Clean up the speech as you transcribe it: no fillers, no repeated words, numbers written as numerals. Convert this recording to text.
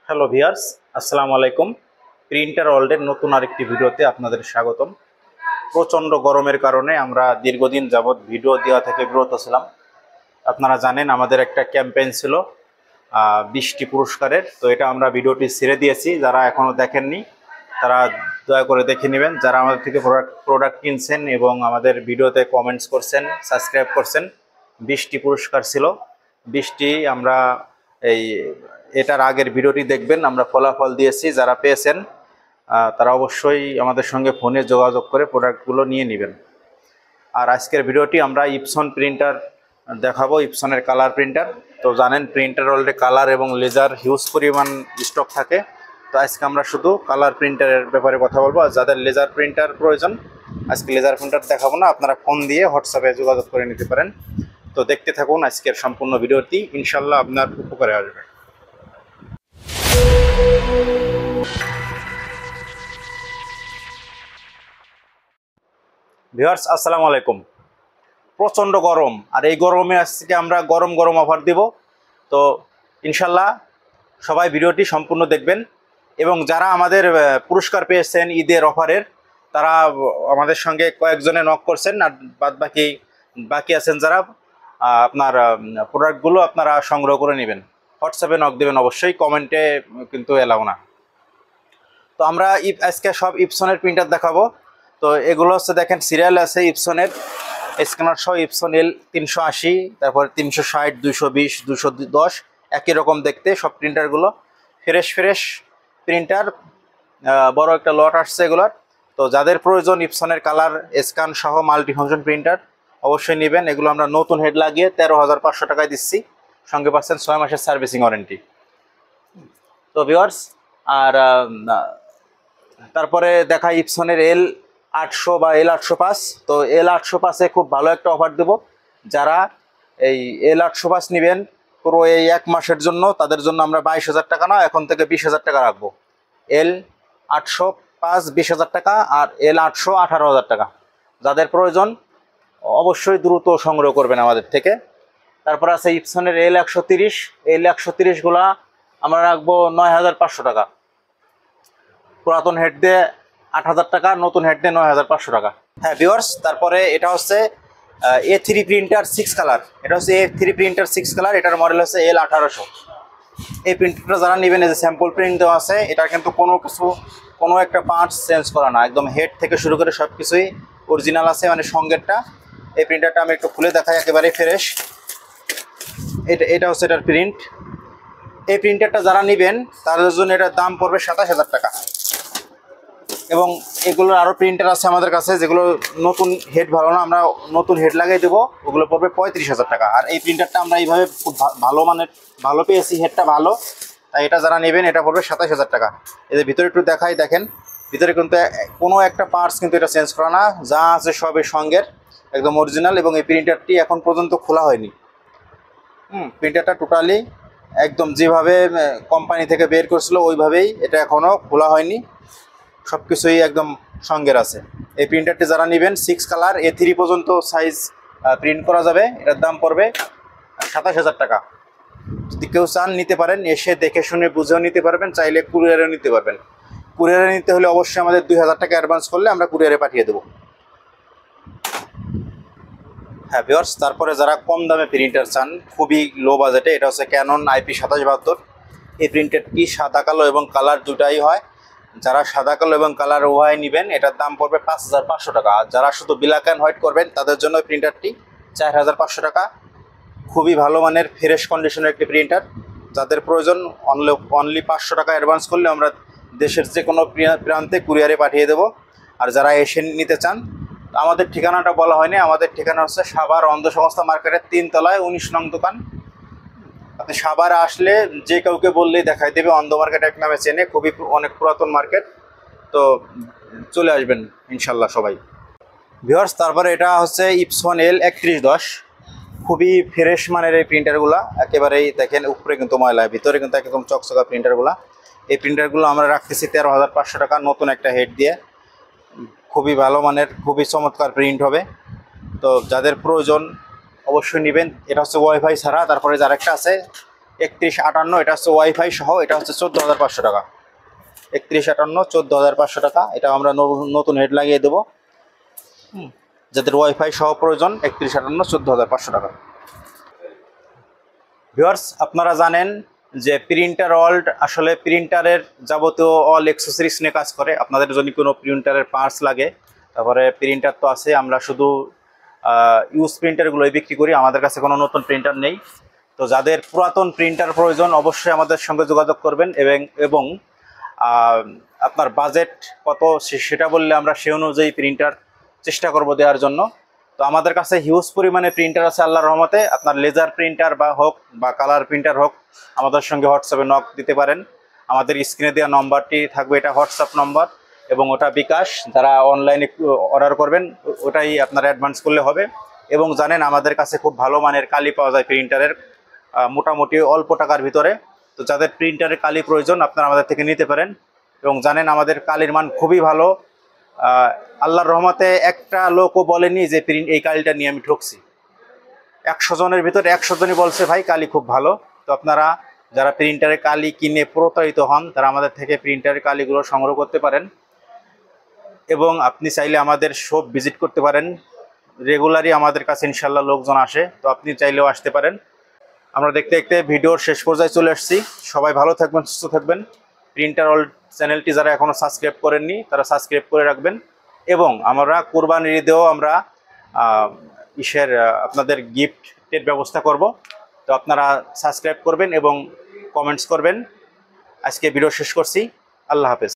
Hello viewers, আসসালামু আলাইকুম। Printer ওয়ার্ল্ডের নতুন আরেকটি ভিডিওতে আপনাদের স্বাগতম। প্রচণ্ড গরমের কারণে আমরা দীর্ঘদিন যাবৎ ভিডিও দেওয়া থেকে বিরত ছিলাম। আপনারা জানেন আমাদের একটা ক্যাম্পেইন ছিল 20টি পুরস্কারের। তো এটা আমরা ভিডিওটি ছেড়ে দিয়েছি। যারা এখনও দেখেননি তারা দয়া করে দেখে নেবেন। যারা আমাদের থেকে প্রোডাক্ট কিনছেন এবং আমাদের ভিডিওতে কমেন্টস করছেন, সাবস্ক্রাইব করছেন, 20টি পুরস্কার ছিল। 20টি আমরা এটার আগের ভিডিওটি দেখবেন, আমরা ফলাফল দিয়েছি। যারা পেয়েছেন তারা অবশ্যই আমাদের সঙ্গে ফোনে যোগাযোগ করে প্রোডাক্টগুলো নিয়ে নেবেন। আর আজকের ভিডিওটি আমরা ইপসন প্রিন্টার দেখাবো, ইপসনের কালার প্রিন্টার। তো জানেন প্রিন্টার ওয়ার্ল্ডে কালার এবং লেজার হিউজ পরিমাণ স্টক থাকে। তো আজকে আমরা শুধু কালার প্রিন্টারের ব্যাপারে কথা বলবো। আর যাদের লেজার প্রিন্টার প্রয়োজন, আজকে লেজার প্রিন্টার দেখাবো না, আপনারা ফোন দিয়ে হোয়াটসঅ্যাপে যোগাযোগ করে নিতে পারেন। তো দেখতে থাকুন আজকের সম্পূর্ণ ভিডিওটি, ইনশাল্লাহ আপনার উপকারে আসবে। ভিউয়ার্স, আসসালামু আলাইকুম। প্রচণ্ড গরম, আর এই গরমে আজকে আমরা গরম গরম অফার দিব। তো ইনশাল্লাহ সবাই ভিডিওটি সম্পূর্ণ দেখবেন। এবং যারা আমাদের পুরস্কার পেয়েছেন ঈদের অফারের, তারা আমাদের সঙ্গে কয়েকজনে নক করছেন। আর বাকি আছেন যারা, আপনার প্রোডাক্টগুলো আপনারা সংগ্রহ করে নেবেন। হোয়াটসঅ্যাপে নক দেবেন অবশ্যই, কমেন্টে কিন্তু এলাও না। তো আমরা আজকে সব ইপসনের প্রিন্টার দেখাবো। তো এগুলো হচ্ছে দেখেন সিরিয়াল আছে ইপসনের স্ক্যানার সহ, ইপসন এল 380, তারপর 360, 220, 210, একই রকম দেখতে সব প্রিন্টারগুলো। ফ্রেশ প্রিন্টার, বড় একটা লট আসছে এগুলোর। তো যাদের প্রয়োজন ইপসনের কালার স্ক্যান সহ মাল্টিফাংশন প্রিন্টার অবশ্যই নেবেন। এগুলো আমরা নতুন হেড লাগিয়ে 13,500 টাকায় দিচ্ছি, সঙ্গে পাচ্ছেন 6 মাসের সার্ভিসিং ওয়ারেন্টি। তো ভিউয়ার্স, আর তারপরে দেখা ইপসনের L800 বা L805। তো L805-এ খুব ভালো একটা অফার দেব। যারা এই L805 নেবেন পুরো এই 1 মাসের জন্য, তাদের জন্য আমরা 22,000 টাকা না, এখন থেকে 20,000 টাকা রাখবো। L805 20,000 টাকা, আর L800 18,000 টাকা। যাদের প্রয়োজন অবশ্যই দ্রুত সংগ্রহ করবেন আমাদের থেকে। তারপর আছে ইপসনের L130। L130গুলা আমরা রাখবো 9,500 টাকা। পুরাতন হেড দিয়ে 8,000 টাকা, নতুন হেড দিয়ে 9,500 টাকা। হ্যাঁ ভিউয়ার্স, তারপরে এটা হচ্ছে A3 প্রিন্টার 6 কালার। এটা হচ্ছে A3 প্রিন্টার 6 কালার, এটার মডেল হচ্ছে L1800। এই প্রিন্টারটা যারা নেবেন, এই যে স্যাম্পল প্রিন্ট দেওয়া আছে, এটা কিন্তু কোনো একটা পার্টস চেঞ্জ করা না, একদম হেড থেকে শুরু করে সব কিছুই অরিজিনাল আছে, মানে সঙ্গেরটা। এই প্রিন্টারটা আমি একটু খুলে দেখাই, একেবারেই ফ্রেশ। এটা হচ্ছে এটার প্রিন্ট। এই প্রিন্টারটা যারা নেবেন তাদের জন্য এটার দাম পড়বে 27,000 টাকা। এবং এগুলোর আরও প্রিন্টার আছে আমাদের কাছে, যেগুলো নতুন হেড ভালো না, আমরা নতুন হেড লাগিয়ে দেবো, ওগুলো পড়বে 35,000 টাকা। আর এই প্রিন্টারটা আমরা এইভাবে খুব ভালো পেয়েছি, হেডটা ভালো, তাই এটা যারা নেবেন এটা পড়বে 27,000 টাকা। এদের ভিতরে একটু দেখাই, দেখেন ভিতরে কিন্তু কোনো একটা পার্টস কিন্তু এটা চেঞ্জ করা না, যা আছে সবই সঙ্গের, একদম অরিজিনাল। এবং এই প্রিন্টারটি এখন পর্যন্ত খোলা হয়নি। প্রিন্টারটা টোটালি একদম যেভাবে কোম্পানি থেকে বের করছিল ওইভাবেই, এটা এখনও খোলা হয়নি, সব কিছুই একদম সঙ্গের আছে। এই প্রিন্টারটি যারা নেবেন 6 কালার A3 পর্যন্ত সাইজ প্রিন্ট করা যাবে, এটার দাম পড়বে 27,000 টাকা। যদি কেউ চান নিতে পারেন, এসে দেখে শুনে বুঝেও নিতে পারবেন, চাইলে কুরিয়ারেও নিতে পারবেন। কুরিয়ারে নিতে হলে অবশ্যই আমাদের 2,000 টাকা অ্যাডভান্স করলে আমরা কুরিয়ারে পাঠিয়ে দেবো। হ্যাঁ ভিউয়ার্স, তারপরে যারা কম দামে প্রিন্টার চান, খুবই লো বাজেটে, এটা হচ্ছে ক্যানন IP2772। এই প্রিন্টারটি সাদা কালো এবং কালার দুটাই হয়। যারা সাদা কালো এবং কালার উভয় নেবেন, এটার দাম পড়বে 5,500 টাকা। আর যারা শুধু ব্ল্যাক অ্যান্ড হোয়াইট করবেন, তাদের জন্য প্রিন্টারটি 4,500 টাকা। খুবই ভালো মানের ফ্রেশ কন্ডিশনের একটি প্রিন্টার। যাদের প্রয়োজন অনলি 500 টাকা অ্যাডভান্স করলে আমরা দেশের যে কোনো প্রান্তে কুরিয়ারে পাঠিয়ে দেবো। আর যারা এসে নিতে চান, আমাদের ঠিকানাটা বলা হয়নি, আমাদের ঠিকানা হচ্ছে সাভার অন্ধ সংস্থা মার্কেটের 3 তলায় 19 নং দোকান। আপনি সাভার আসলে যে কাউকে বললেই দেখাই দেবে, অন্ধ মার্কেট এক নামে চেনে, অনেক পুরাতন মার্কেট। তো চলে আসবেন ইনশাল্লাহ সবাই। ভিউয়ার্স, তারপরে এটা হচ্ছে ইপসন L3110। খুবই ফ্রেশ মানের এই প্রিন্টারগুলো, একেবারেই দেখেন উপরে কিন্তু ময়লা, ভিতরে কিন্তু একদম চকচকা প্রিন্টারগুলো। এই প্রিন্টারগুলো আমরা রাখতেছি 13,500 টাকা, নতুন একটা হেড দিয়ে। খুবই ভালো মানের, খুবই চমৎকার প্রিন্ট হবে। তো যাদের প্রয়োজন অবশ্যই নেবেন। এটা হচ্ছে ওয়াইফাই ছাড়া। তারপরে যার একটা আছে 3158, এটা হচ্ছে ওয়াইফাই সহ, এটা হচ্ছে 14,500 টাকা। 3158, 14,500 টাকা। এটা আমরা নতুন হেড লাগিয়ে দেবো। যাদের ওয়াইফাই সহ প্রয়োজন 3158, 14,500 টাকা। ভিউয়ার্স, আপনারা জানেন যে প্রিন্টার ওয়ার্ল্ড আসলে প্রিন্টারের যাবতীয় অল অ্যাক্সেসরিজ নিয়ে কাজ করে। আপনাদের যদি কোনো প্রিন্টারের পার্টস লাগে, তারপরে প্রিন্টার তো আছে, আমরা শুধু ইউজ প্রিন্টারগুলোই বিক্রি করি, আমাদের কাছে কোনো নতুন প্রিন্টার নেই। তো যাদের পুরাতন প্রিন্টার প্রয়োজন অবশ্যই আমাদের সঙ্গে যোগাযোগ করবেন, এবং আপনার বাজেট কত সেটা বললে আমরা সে অনুযায়ী প্রিন্টার চেষ্টা করব দেওয়ার জন্য। তো আমাদের কাছে হিউজ পরিমাণে প্রিন্টার আছে আল্লাহর রহমতে। আপনার লেজার প্রিন্টার হোক বা কালার প্রিন্টার হোক, আমাদের সঙ্গে হোয়াটসঅ্যাপে নক দিতে পারেন। আমাদের স্ক্রিনে দেওয়া নম্বরটি থাকবে, এটা হোয়াটসঅ্যাপ নম্বর, এবং ওটা বিকাশ। যারা অনলাইনে অর্ডার করবেন ওটাই আপনারা অ্যাডভান্স করলে হবে। এবং জানেন আমাদের কাছে খুব ভালো মানের কালি পাওয়া যায় প্রিন্টারের, মোটামুটি অল্প টাকার ভিতরে। তো যাদের প্রিন্টারের কালি প্রয়োজন আপনারা আমাদের থেকে নিতে পারেন। এবং জানেন আমাদের কালির মান খুবই ভালো। আল্লাহর রহমতে একটা লোকও বলেনি যে এই কালিটা নিয়ে আমি ঠকছি। 100 জনের ভিতরে 100 জনই বলছে ভাই কালি খুব ভালো। তো আপনারা যারা প্রিন্টারের কালি কিনে প্রতারিত হন তারা আমাদের থেকে প্রিন্টারের কালিগুলো সংগ্রহ করতে পারেন। এবং আপনি চাইলে আমাদের শপ ভিজিট করতে পারেন। রেগুলারই আমাদের কাছে ইনশাল্লাহ লোকজন আসে, তো আপনি চাইলেও আসতে পারেন। আমরা দেখতে দেখতে ভিডিওর শেষ পর্যায়ে চলে আসছি। সবাই ভালো থাকবেন, সুস্থ থাকবেন। প্রিন্টার ওয়ার্ল্ড চ্যানেলটি যারা এখনও সাবস্ক্রাইব করেননি তারা সাবস্ক্রাইব করে রাখবেন। এবং আমরা কোরবানির ঈদেও আমরা আপনাদের গিফটের ব্যবস্থা করব। তো আপনারা সাবস্ক্রাইব করবেন এবং কমেন্টস করবেন। আজকে ভিডিও শেষ করছি। আল্লাহ হাফেজ।